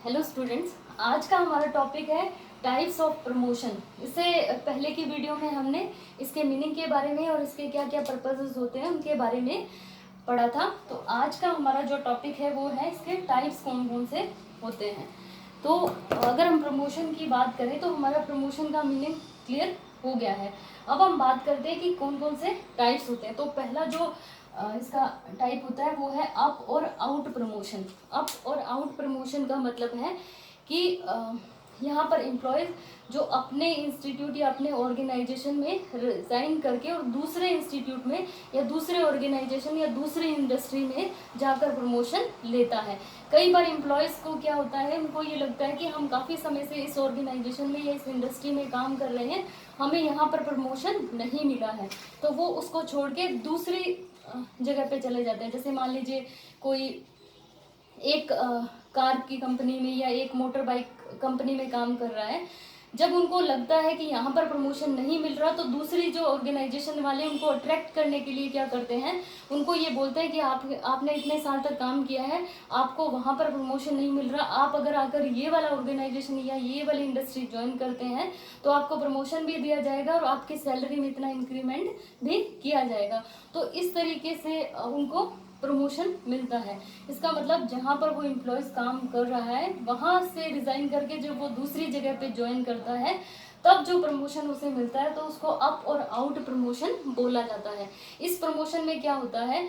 Hello students, आज का हमारा टॉपिक है टाइप्स ऑफ प्रमोशन। इससे पहले की वीडियो में हमने इसके मीनिंग के बारे में और इसके क्या क्या पर्पसेस होते हैं उनके बारे में पढ़ा था। तो आज का हमारा जो टॉपिक है वो है इसके टाइप्स कौन कौन से होते हैं। तो अगर हम प्रमोशन की बात करें तो हमारा प्रमोशन का मीनिंग क्लियर हो गया है। अब हम बात करते हैं कि कौन कौन से टाइप्स होते हैं। तो पहला जो इसका टाइप होता है वो है अप और आउट प्रमोशन। अप और आउट प्रमोशन का मतलब है कि यहाँ पर एम्प्लॉयज़ जो अपने इंस्टीट्यूट या अपने ऑर्गेनाइजेशन में रिजाइन करके और दूसरे इंस्टीट्यूट में या दूसरे ऑर्गेनाइजेशन या दूसरी इंडस्ट्री में जाकर प्रमोशन लेता है। कई बार एम्प्लॉयज़ को क्या होता है, उनको ये लगता है कि हम काफ़ी समय से इस ऑर्गेनाइजेशन में या इस इंडस्ट्री में काम कर रहे हैं, हमें यहाँ पर प्रमोशन नहीं मिला है, तो वो उसको छोड़ के दूसरी जगह पे चले जाते हैं। जैसे मान लीजिए कोई एक कार की कंपनी में या एक मोटर बाइक कंपनी में काम कर रहा है, जब उनको लगता है कि यहाँ पर प्रमोशन नहीं मिल रहा तो दूसरी जो ऑर्गेनाइजेशन वाले उनको अट्रैक्ट करने के लिए क्या करते हैं, उनको ये बोलते हैं कि आपने इतने साल तक काम किया है, आपको वहाँ पर प्रमोशन नहीं मिल रहा, आप अगर आकर ये वाला ऑर्गेनाइजेशन या ये वाली इंडस्ट्री ज्वाइन करते हैं तो आपको प्रमोशन भी दिया जाएगा और आपकी सैलरी में इतना इंक्रीमेंट भी किया जाएगा। तो इस तरीके से उनको प्रमोशन मिलता है। इसका मतलब जहाँ पर वो एम्प्लॉयज़ काम कर रहा है वहाँ से रिज़ाइन करके जब वो दूसरी जगह पे ज्वाइन करता है तब जो प्रमोशन उसे मिलता है तो उसको अप और आउट प्रमोशन बोला जाता है। इस प्रमोशन में क्या होता है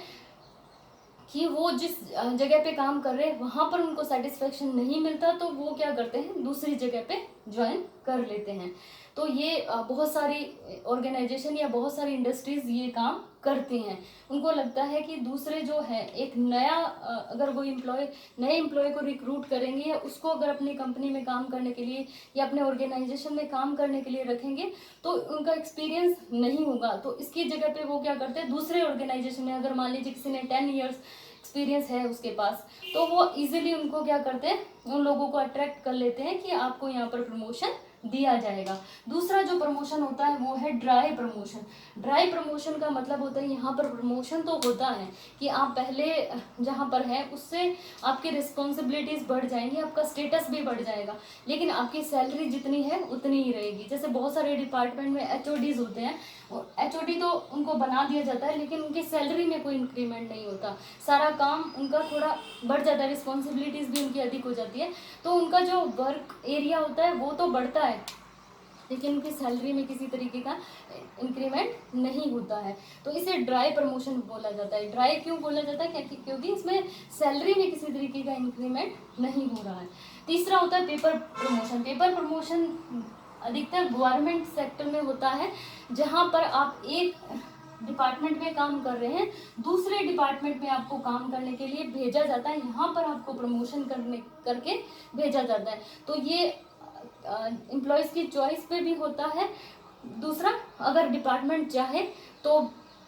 कि वो जिस जगह पे काम कर रहे हैं वहाँ पर उनको सेटिस्फेक्शन नहीं मिलता तो वो क्या करते हैं, दूसरी जगह पे ज्वाइन कर लेते हैं। तो ये बहुत सारी ऑर्गेनाइजेशन या बहुत सारी इंडस्ट्रीज़ ये काम करती हैं। उनको लगता है कि दूसरे जो है एक नया अगर वो नए एम्प्लॉय को रिक्रूट करेंगे या उसको अगर अपनी कंपनी में काम करने के लिए या अपने ऑर्गेनाइजेशन में काम करने के लिए रखेंगे तो उनका एक्सपीरियंस नहीं होगा। तो इसकी जगह पे वो क्या करते हैं, दूसरे ऑर्गेनाइजेशन में अगर मान लीजिए किसी ने 10 ईयर्स एक्सपीरियंस है उसके पास, तो वो इजीली उनको क्या करते हैं, उन लोगों को अट्रैक्ट कर लेते हैं कि आपको यहाँ पर प्रमोशन दिया जाएगा। दूसरा जो प्रमोशन होता है वो है ड्राई प्रमोशन। ड्राई प्रमोशन का मतलब होता है यहाँ पर प्रमोशन तो होता है कि आप पहले जहाँ पर हैं उससे आपकी रिस्पॉन्सिबिलिटीज़ बढ़ जाएंगी, आपका स्टेटस भी बढ़ जाएगा, लेकिन आपकी सैलरी जितनी है उतनी ही रहेगी। जैसे बहुत सारे डिपार्टमेंट में एचओडीज होते हैं, और एचओडी तो उनको बना दिया जाता है लेकिन उनकी सैलरी में कोई इंक्रीमेंट नहीं होता, सारा काम उनका थोड़ा बढ़ जाता है, रिस्पॉन्सिबिलिटीज़ भी उनकी अधिक हो जाती है, तो उनका जो वर्क एरिया होता है वो तो बढ़ता है लेकिन उनकी सैलरी में किसी तरीके का इंक्रीमेंट नहीं होता है। तो इसे ड्राई प्रमोशन बोला जाता है। ड्राई क्यों बोला जाता है, क्योंकि इसमें सैलरी में किसी तरीके का इंक्रीमेंट नहीं हो रहा है। तीसरा होता है पेपर प्रमोशन। पेपर प्रमोशन अधिकतर गवर्नमेंट सेक्टर में होता है, जहाँ पर आप एक डिपार्टमेंट में काम कर रहे हैं, दूसरे डिपार्टमेंट में आपको काम करने के लिए भेजा जाता है, यहाँ पर आपको प्रमोशन करके भेजा जाता है। तो ये एम्प्लॉयज़ की चॉइस पे भी होता है। दूसरा, अगर डिपार्टमेंट चाहे तो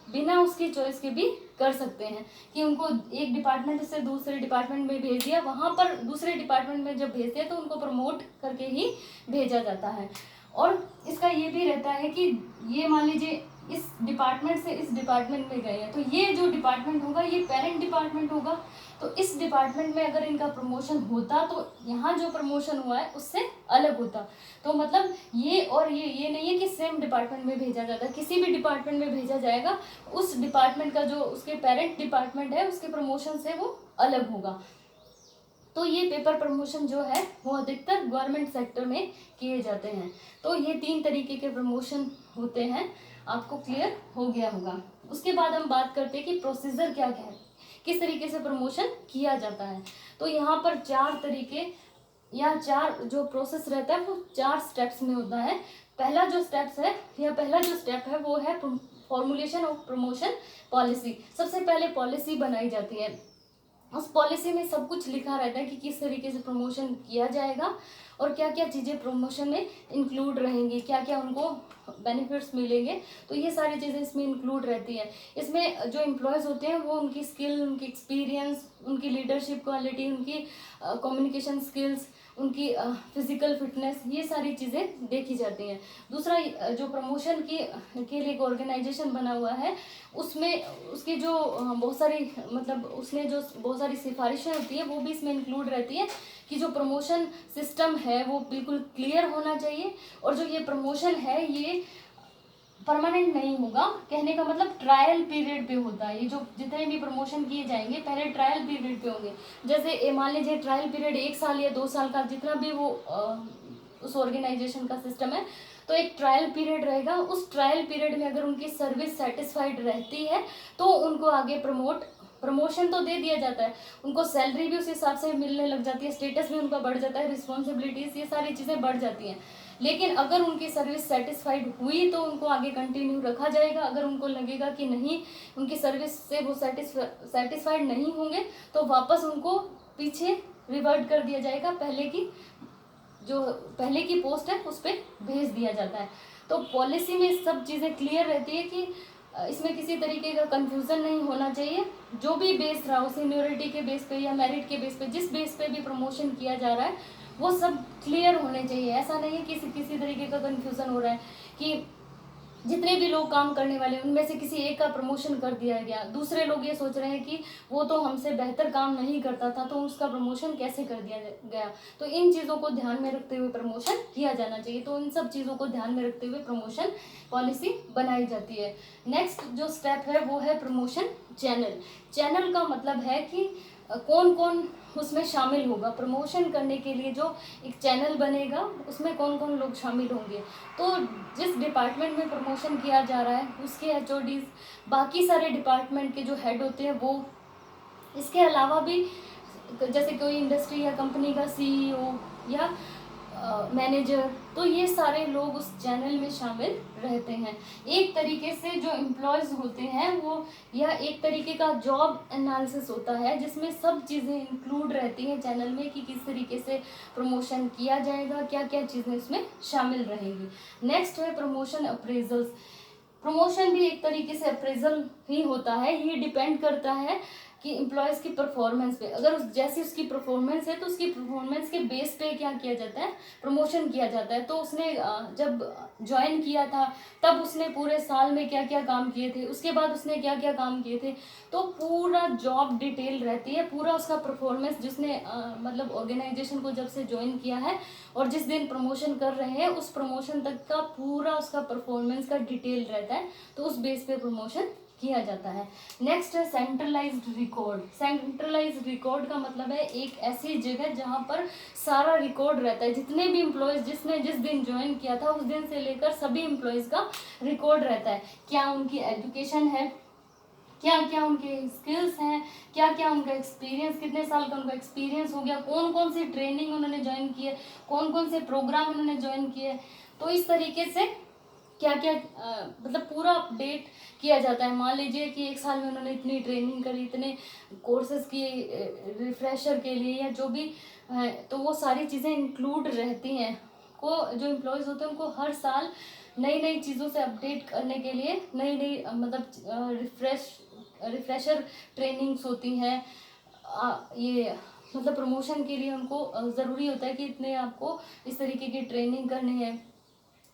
बिना उसकी चॉइस के भी कर सकते हैं कि उनको एक डिपार्टमेंट से दूसरे डिपार्टमेंट में भेज दिया, वहाँ पर दूसरे डिपार्टमेंट में जब भेजते हैं तो उनको प्रमोट करके ही भेजा जाता है। और इसका ये भी रहता है कि ये मान लीजिए इस डिपार्टमेंट से इस डिपार्टमेंट में गए हैं, तो ये जो डिपार्टमेंट होगा ये पेरेंट डिपार्टमेंट होगा, तो इस डिपार्टमेंट में अगर इनका प्रमोशन होता तो यहाँ जो प्रमोशन हुआ है उससे अलग होता। तो मतलब ये और ये नहीं है कि सेम डिपार्टमेंट में भेजा जाता, किसी भी डिपार्टमेंट में भेजा जाएगा, उस डिपार्टमेंट का जो उसके पेरेंट डिपार्टमेंट है उसके प्रमोशन से वो अलग होगा। तो ये पेपर प्रमोशन जो है वो अधिकतर गवर्नमेंट सेक्टर में किए जाते हैं। तो ये 3 तरीके के प्रमोशन होते हैं, आपको क्लियर हो गया होगा। उसके बाद हम बात करते हैं कि प्रोसीजर क्या क्या है, किस तरीके से प्रमोशन किया जाता है। तो यहाँ पर 4 तरीके या 4 जो प्रोसेस रहता है वो 4 स्टेप्स में होता है। पहला जो स्टेप है वो है फॉर्मुलेशन ऑफ प्रमोशन पॉलिसी। सबसे पहले पॉलिसी बनाई जाती है, उस पॉलिसी में सब कुछ लिखा रहता है कि किस तरीके से प्रमोशन किया जाएगा और क्या क्या चीज़ें प्रमोशन में इंक्लूड रहेंगी, क्या क्या उनको बेनिफिट्स मिलेंगे। तो ये सारी चीज़ें इसमें इंक्लूड रहती है। इसमें जो एम्प्लॉयज़ होते हैं वो उनकी स्किल, उनकी एक्सपीरियंस, उनकी लीडरशिप क्वालिटी, उनकी कम्युनिकेशन स्किल्स, उनकी फिजिकल फिटनेस, ये सारी चीज़ें देखी जाती हैं। दूसरा, जो प्रमोशन के लिए एक ऑर्गेनाइजेशन बना हुआ है उसमें उसकी जो बहुत सारी मतलब उसमें जो बहुत सारी सिफारिशें होती है वो भी इसमें इंक्लूड रहती है कि जो प्रमोशन सिस्टम है वो बिल्कुल क्लियर होना चाहिए, और जो ये प्रमोशन है ये परमानेंट नहीं होगा। कहने का मतलब ट्रायल पीरियड पे होता है। ये जो जितने भी प्रमोशन किए जाएंगे पहले ट्रायल पीरियड पे होंगे। जैसे मान लीजिए ट्रायल पीरियड 1 साल या 2 साल का, जितना भी वो उस ऑर्गेनाइजेशन का सिस्टम है, तो एक ट्रायल पीरियड रहेगा। उस ट्रायल पीरियड में अगर उनकी सर्विस सेटिस्फाइड रहती है तो उनको आगे प्रमोशन तो दे दिया जाता है, उनको सैलरी भी उस हिसाब से मिलने लग जाती है, स्टेटस भी उनका बढ़ जाता है, रिस्पॉन्सिबिलिटीज ये सारी चीज़ें बढ़ जाती हैं। लेकिन अगर उनकी सर्विस सेटिस्फाइड हुई तो उनको आगे कंटिन्यू रखा जाएगा। अगर उनको लगेगा कि नहीं, उनकी सर्विस से वो सेटिस्फाइड नहीं होंगे, तो वापस उनको पीछे रिवर्ट कर दिया जाएगा, पहले की पोस्ट है उस पर भेज दिया जाता है। तो पॉलिसी में सब चीज़ें क्लियर रहती है कि इसमें किसी तरीके का कंफ्यूजन नहीं होना चाहिए। जो भी बेस रहा हो, सीनियोरिटी के बेस पे या मेरिट के बेस पे, जिस बेस पे भी प्रमोशन किया जा रहा है वो सब क्लियर होने चाहिए। ऐसा नहीं है कि किसी तरीके का कंफ्यूजन हो रहा है कि जितने भी लोग काम करने वाले हैं उनमें से किसी एक का प्रमोशन कर दिया गया, दूसरे लोग ये सोच रहे हैं कि वो तो हमसे बेहतर काम नहीं करता था तो उसका प्रमोशन कैसे कर दिया गया। तो इन चीज़ों को ध्यान में रखते हुए प्रमोशन किया जाना चाहिए। तो इन सब चीज़ों को ध्यान में रखते हुए प्रमोशन पॉलिसी बनाई जाती है। नेक्स्ट जो स्टेप है वो है प्रमोशन चैनल। चैनल का मतलब है कि कौन कौन उसमें शामिल होगा। प्रमोशन करने के लिए जो एक चैनल बनेगा उसमें कौन कौन लोग शामिल होंगे। तो जिस डिपार्टमेंट में प्रमोशन किया जा रहा है उसके HODs, बाकी सारे डिपार्टमेंट के जो हेड होते हैं वो, इसके अलावा भी जैसे कोई इंडस्ट्री या कंपनी का CEO या मैनेजर, तो ये सारे लोग उस चैनल में शामिल रहते हैं। एक तरीके से जो एम्प्लॉयज़ होते हैं वो, यह एक तरीके का जॉब एनालिसिस होता है जिसमें सब चीज़ें इंक्लूड रहती हैं चैनल में कि किस तरीके से प्रमोशन किया जाएगा, क्या क्या चीज़ें इसमें शामिल रहेंगी। नेक्स्ट है प्रमोशन अप्रेजल्स। प्रमोशन भी एक तरीके से अप्रेजल ही होता है। ये डिपेंड करता है कि एम्प्लॉयज़ की परफॉर्मेंस पे, अगर जैसी उसकी परफॉर्मेंस है तो उसकी परफॉर्मेंस के बेस पे क्या किया जाता है, प्रमोशन किया जाता है। तो उसने जब ज्वाइन किया था तब उसने पूरे साल में क्या क्या काम किए थे, उसके बाद उसने क्या क्या काम किए थे, तो पूरा जॉब डिटेल रहती है, पूरा उसका परफॉर्मेंस जिसने मतलब ऑर्गेनाइजेशन को जब से ज्वाइन किया है और जिस दिन प्रमोशन कर रहे हैं उस प्रमोशन तक का पूरा उसका परफॉर्मेंस का डिटेल रहता है। तो उस बेस पे प्रमोशन किया जाता है। नेक्स्ट है सेंट्रलाइज्ड रिकॉर्ड। सेंट्रलाइज्ड रिकॉर्ड का मतलब है एक ऐसी जगह जहां पर सारा रिकॉर्ड रहता है, जितने भी एम्प्लॉयज़ जिसने जिस दिन ज्वाइन किया था उस दिन से लेकर सभी एम्प्लॉयज़ का रिकॉर्ड रहता है। क्या उनकी एजुकेशन है, क्या क्या उनके स्किल्स हैं, क्या क्या उनका एक्सपीरियंस, कितने साल का उनका एक्सपीरियंस हो गया, कौन कौन सी ट्रेनिंग उन्होंने ज्वाइन की है, कौन कौन से प्रोग्राम उन्होंने ज्वाइन किए। तो इस तरीके से क्या क्या मतलब पूरा अपडेट किया जाता है। मान लीजिए कि 1 साल में उन्होंने इतनी ट्रेनिंग करी, इतने कोर्सेज किए रिफ्रेशर के लिए या जो भी है, तो वो सारी चीज़ें इंक्लूड रहती हैं। को जो एम्प्लॉयज़ होते हैं उनको हर साल नई नई चीज़ों से अपडेट करने के लिए नई नई मतलब रिफ्रेशर ट्रेनिंग्स होती हैं। ये मतलब प्रमोशन के लिए उनको ज़रूरी होता है कि इतने आपको इस तरीके की ट्रेनिंग करनी है,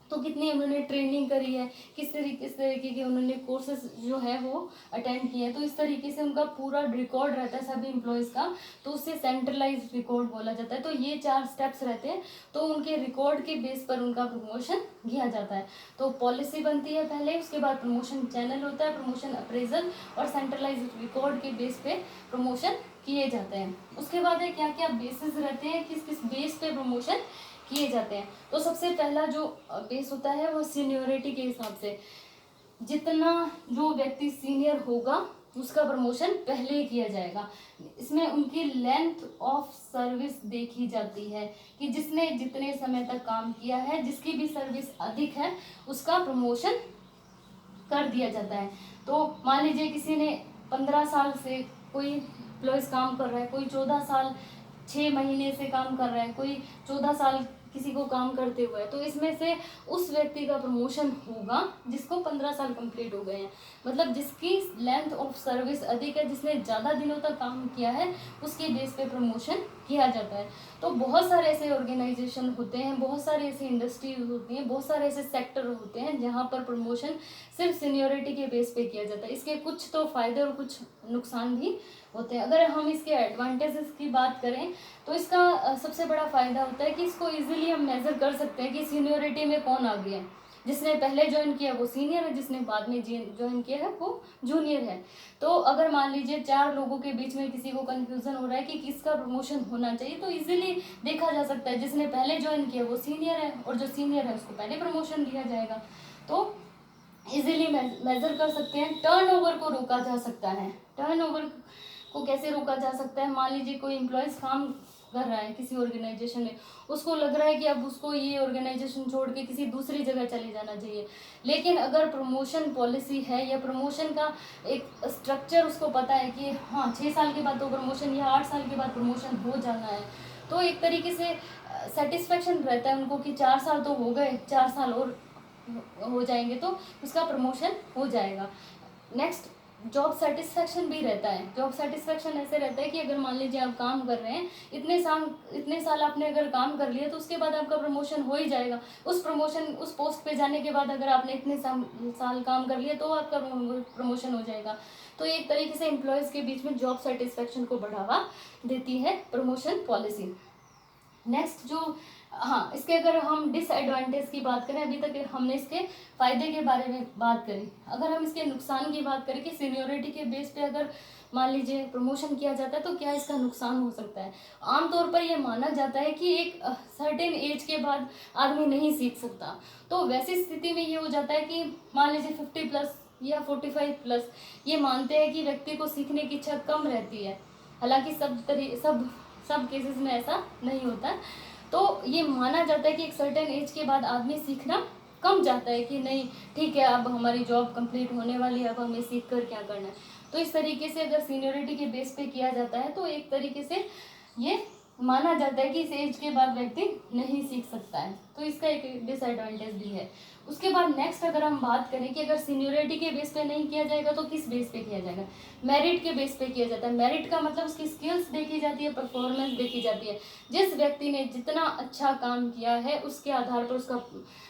तो कितनी उन्होंने ट्रेनिंग करी है, किस तरीके के उन्होंने कोर्सेज जो है वो अटेंड किए हैं। तो इस तरीके से उनका पूरा रिकॉर्ड रहता है सभी एम्प्लॉयज़ का, तो उससे सेंट्रलाइज्ड रिकॉर्ड बोला जाता है। तो ये 4 स्टेप्स रहते हैं, तो उनके रिकॉर्ड के बेस पर उनका प्रमोशन किया जाता है। तो पॉलिसी बनती है पहले, उसके बाद प्रमोशन चैनल होता है, प्रमोशन अप्रेजल और सेंट्रलाइज्ड रिकॉर्ड के बेस पे प्रमोशन किए जाते हैं। उसके बाद है क्या क्या बेसिस रहते हैं, किस किस बेस पे प्रमोशन किए जाते हैं। तो सबसे पहला जो बेस होता है वो सीनियोरिटी के हिसाब से, जितना जो व्यक्ति सीनियर होगा उसका प्रमोशन पहले ही किया जाएगा। इसमें उनकी लेंथ ऑफ सर्विस देखी जाती है कि जिसने जितने समय तक काम किया है, जिसकी भी सर्विस अधिक है उसका प्रमोशन कर दिया जाता है। तो मान लीजिए किसी ने 15 साल से कोई एम्प्लॉयज़ काम कर रहा है, कोई 14 साल 6 महीने से काम कर रहा है, कोई 14 साल किसी को काम करते हुए, तो इसमें से उस व्यक्ति का प्रमोशन होगा जिसको 15 साल कंप्लीट हो गए हैं, मतलब जिसकी लेंथ ऑफ सर्विस अधिक है, जिसने ज़्यादा दिनों तक काम किया है, उसके बेस पे प्रमोशन किया जाता है। तो बहुत सारे ऐसे ऑर्गेनाइजेशन होते हैं, बहुत सारे ऐसे इंडस्ट्रीज होती हैं, बहुत सारे ऐसे सेक्टर होते हैं जहाँ पर प्रमोशन सिर्फ सीनियोरिटी के बेस पे किया जाता है। इसके कुछ तो फायदे और कुछ नुकसान भी होते हैं। अगर हम इसके एडवांटेजेस की बात करें तो इसका सबसे बड़ा फायदा होता है कि इसको इजीली हम मेजर कर सकते हैं कि सीनियोरिटी में कौन आ गया है। जिसने पहले ज्वाइन किया वो सीनियर है, जिसने बाद में ज्वाइन किया है वो जूनियर है। तो अगर मान लीजिए 4 लोगों के बीच में किसी को कंफ्यूजन हो रहा है कि किसका प्रमोशन होना चाहिए, तो इजीली देखा जा सकता है जिसने पहले ज्वाइन किया वो सीनियर है और जो सीनियर है उसको पहले प्रमोशन दिया जाएगा। तो इजीली मेजर कर सकते हैं। टर्नओवर को रोका जा सकता है। टर्नओवर को कैसे रोका जा सकता है? मान लीजिए कोई एम्प्लॉयज काम कर रहा है किसी ऑर्गेनाइजेशन में, उसको लग रहा है कि अब उसको ये ऑर्गेनाइजेशन छोड़ के किसी दूसरी जगह चले जाना चाहिए, लेकिन अगर प्रमोशन पॉलिसी है या प्रमोशन का एक स्ट्रक्चर उसको पता है कि हाँ 6 साल के बाद तो प्रमोशन या 8 साल के बाद प्रमोशन हो जाना है, तो एक तरीके से सेटिस्फेक्शन रहता है उनको कि 4 साल तो हो गए, 4 साल और हो जाएंगे तो उसका प्रमोशन हो जाएगा। नेक्स्ट, जॉब सेटिस्फेक्शन भी रहता है। जॉब सेटिस्फेक्शन ऐसे रहता है कि अगर मान लीजिए आप काम कर रहे हैं, इतने साल आपने अगर काम कर लिया तो उसके बाद आपका प्रमोशन हो ही जाएगा। उस पोस्ट पे जाने के बाद अगर आपने इतने साल काम कर लिया तो आपका प्रमोशन हो जाएगा। तो एक तरीके से एम्प्लॉयज़ के बीच में जॉब सेटिस्फेक्शन को बढ़ावा देती है प्रमोशन पॉलिसी। नेक्स्ट जो हाँ, इसके अगर हम डिसएडवांटेज की बात करें, अभी तक हमने इसके फायदे के बारे में बात करी। अगर हम इसके नुकसान की बात करें कि सीनियोरिटी के बेस पे अगर मान लीजिए प्रमोशन किया जाता है तो क्या इसका नुकसान हो सकता है? आमतौर पर यह माना जाता है कि एक सर्टेन एज के बाद आदमी नहीं सीख सकता। तो वैसी स्थिति में ये हो जाता है कि मान लीजिए 50+ या 45+, ये मानते हैं कि व्यक्ति को सीखने की इच्छा कम रहती है। हालांकि सब केसेस में ऐसा नहीं होता। तो ये माना जाता है कि एक सर्टेन एज के बाद आदमी सीखना कम चाहता है कि नहीं ठीक है, अब हमारी जॉब कंप्लीट होने वाली है, अब हमें सीख कर क्या करना है। तो इस तरीके से अगर सीनियोरिटी के बेस पे किया जाता है तो एक तरीके से ये माना जाता है कि इस एज के बाद व्यक्ति नहीं सीख सकता है, तो इसका एक डिसएडवांटेज भी है। उसके बाद नेक्स्ट अगर हम बात करें कि अगर सीनियोरिटी के बेस पे नहीं किया जाएगा तो किस बेस पे किया जाएगा? मेरिट के बेस पे किया जाता है। मेरिट का मतलब उसकी स्किल्स देखी जाती है, परफॉर्मेंस देखी जाती है। जिस व्यक्ति ने जितना अच्छा काम किया है उसके आधार पर उसका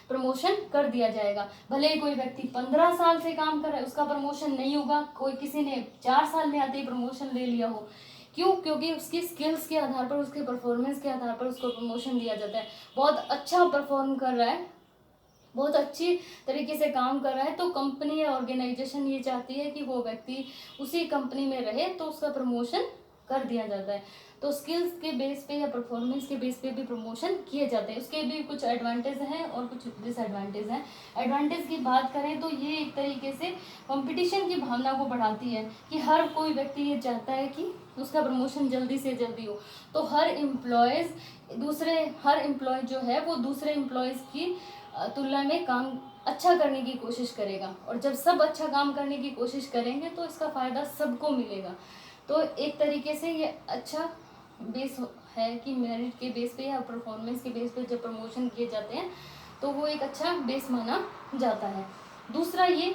प्रमोशन कर दिया जाएगा। भले ही कोई व्यक्ति 15 साल से काम कर रहा है, उसका प्रमोशन नहीं होगा। कोई किसी ने 4 साल में आते ही प्रमोशन ले लिया हो, क्यों? क्योंकि उसकी स्किल्स के आधार पर, उसके परफॉर्मेंस के आधार पर उसको प्रमोशन दिया जाता है। बहुत अच्छा परफॉर्म कर रहा है, बहुत अच्छी तरीके से काम कर रहा है, तो कंपनी या ऑर्गेनाइजेशन ये चाहती है कि वो व्यक्ति उसी कंपनी में रहे, तो उसका प्रमोशन कर दिया जाता है। तो स्किल्स के बेस पे या परफॉर्मेंस के बेस पे भी प्रमोशन किए जाते हैं। उसके भी कुछ एडवांटेज हैं और कुछ डिसएडवांटेज हैं। एडवांटेज की बात करें तो ये एक तरीके से कंपटीशन की भावना को बढ़ाती है कि हर कोई व्यक्ति ये चाहता है कि उसका प्रमोशन जल्दी से जल्दी हो। तो हर एम्प्लॉय जो है वो दूसरे एम्प्लॉयज़ की तुलना में काम अच्छा करने की कोशिश करेगा, और जब सब अच्छा काम करने की कोशिश करेंगे तो इसका फ़ायदा सबको मिलेगा। तो एक तरीके से ये अच्छा बेस है कि मेरिट के बेस पे या परफॉर्मेंस के बेस पे जब प्रमोशन किए जाते हैं तो वो एक अच्छा बेस माना जाता है। दूसरा ये,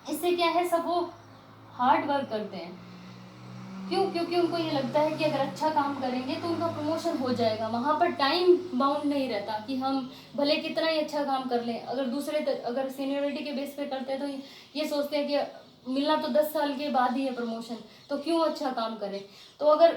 इससे क्या है, सब वो हार्ड वर्क करते हैं। क्यों? क्योंकि उनको ये लगता है कि अगर अच्छा काम करेंगे तो उनका प्रमोशन हो जाएगा। वहाँ पर टाइम बाउंड नहीं रहता कि हम भले कितना ही अच्छा काम कर लें। अगर सीनियरिटी के बेस पे करते हैं तो ये सोचते हैं कि मिलना तो 10 साल के बाद ही है प्रमोशन, तो क्यों अच्छा काम करें। तो अगर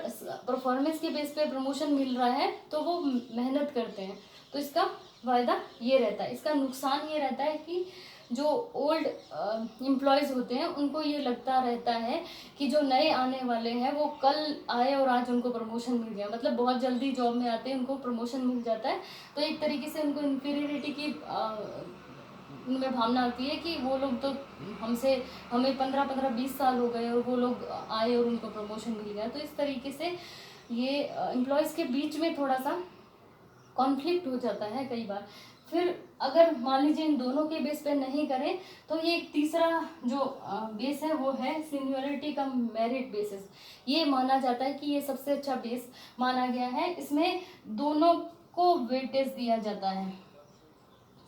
परफॉर्मेंस के बेस पे प्रमोशन मिल रहा है तो वो मेहनत करते हैं, तो इसका फ़ायदा ये रहता है। इसका नुकसान ये रहता है कि जो ओल्ड एम्प्लॉयज़ होते हैं उनको ये लगता रहता है कि जो नए आने वाले हैं वो कल आए और आज उनको प्रमोशन मिल गया, मतलब बहुत जल्दी जॉब में आते हैं उनको प्रमोशन मिल जाता है। तो एक तरीके से उनको इन्फीरियरिटी की उनमें भावना आती है कि वो लोग तो हमें 15-20 साल हो गए और वो लोग आए और उनको प्रमोशन मिल गया। तो इस तरीके से ये एम्प्लॉयज़ के बीच में थोड़ा सा कॉन्फ्लिक्ट हो जाता है कई बार। फिर अगर मान लीजिए इन दोनों के बेस पे नहीं करें तो ये एक तीसरा जो बेस है वो है सीनियरिटी का मेरिट बेसिस। ये माना जाता है कि ये सबसे अच्छा बेस माना गया है। इसमें दोनों को वेटेज दिया जाता है,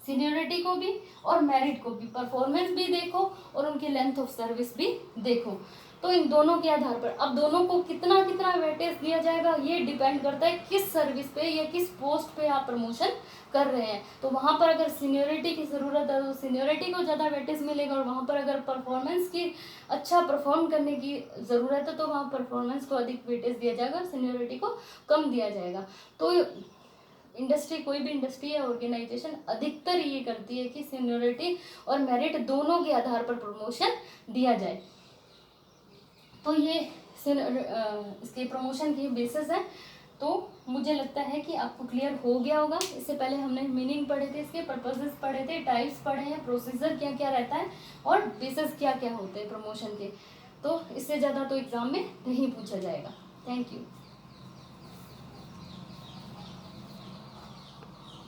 सीनियरिटी को भी और मेरिट को भी, परफॉर्मेंस भी देखो और उनकी लेंथ ऑफ सर्विस भी देखो। तो इन दोनों के आधार पर अब दोनों को कितना कितना वेटेज दिया जाएगा ये डिपेंड करता है किस सर्विस पे या किस पोस्ट पे आप प्रमोशन कर रहे हैं। तो वहाँ पर अगर सीनियरिटी की ज़रूरत है तो सीनियरिटी को ज़्यादा वेटेज मिलेगा, और वहाँ पर अगर परफॉर्मेंस की अच्छा परफॉर्म करने की ज़रूरत है तो वहाँ परफॉर्मेंस को अधिक वेटेज दिया जाएगा, सीनियरिटी को कम दिया जाएगा। तो इंडस्ट्री, कोई भी इंडस्ट्री या ऑर्गेनाइजेशन अधिकतर ये करती है कि सीनियरिटी और मेरिट दोनों के आधार पर प्रमोशन दिया जाए। तो ये इसके प्रमोशन की बेसिस है। तो मुझे लगता है कि आपको क्लियर हो गया होगा। इससे पहले हमने मीनिंग पढ़े थे, इसके पर्पसेस पढ़े थे, टाइप्स पढ़े हैं, प्रोसीजर क्या क्या रहता है और बेसिस क्या क्या होते हैं प्रमोशन के। तो इससे ज़्यादा तो एग्ज़ाम में नहीं पूछा जाएगा। Thank you.